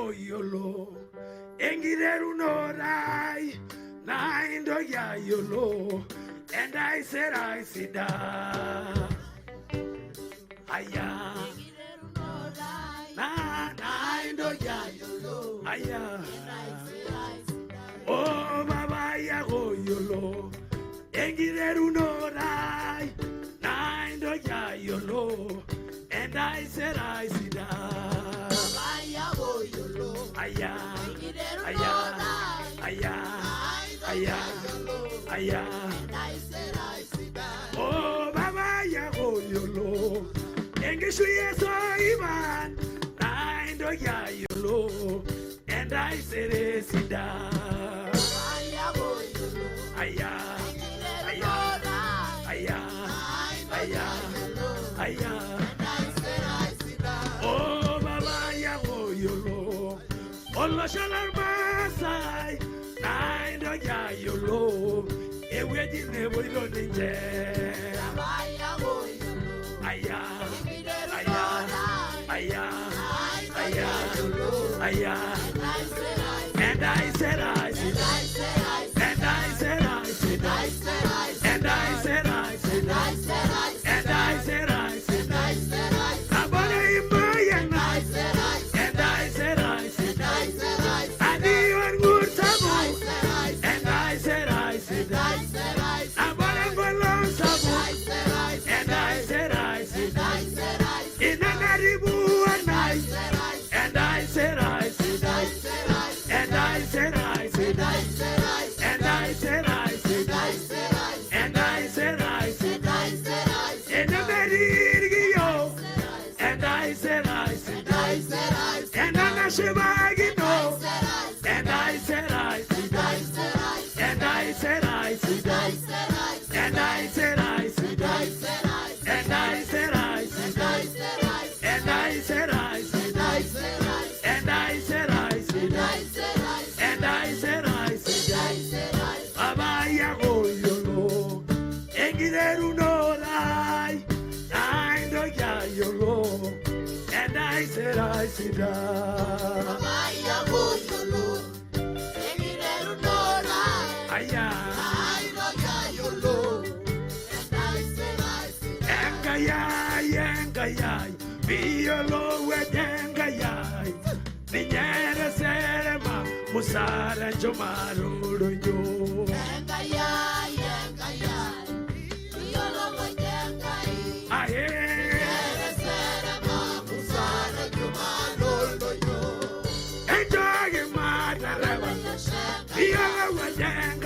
go yolo. Engideru no rai. Naindo ya yolo. And I said I sit down. Aya. Naindo ya yolo. Aya. Oh baba ya go yolo. Engideru no rai. Naindo ya yolo. And I said I sit down. Aya, aya, aya, aya, aya. Oh, Baba Yago Yolo. English we Soipan. Naindo ya yolo. And I said sit down. Aya, aya, aya, aya, aya. Oh, Baba Yago Yolo. Olo shalar Maasai. Naindo ya yolo. Ewe jine boilo ninje. Aya, aya, aya, aya, aya. And I said I said, and I said I said, and I said I said, and I said I said, Abana Imayan, and I said I said, and even good sabu, and I said Abana Balon sabu, and I said in an aribu and I said and I said and I said and I said and I said in a very yo and I said and I'm a shibagino and I said and I said and I said and I said and I said and I said Baba Yago Yolo. Engideru no lie. Naindo ya yolo. And I said Baba Yago Yolo. Engideru no lie. Aya. Naindo ya yolo. And I said Engayay. Biolo wedengayay. Niñera serema. Musara jomarudo yo. Engayay. Biolo wedengayay. Aye. Niñera serema. Musara jomarudo yo. Enjoy your mother. Biolo wedengayay.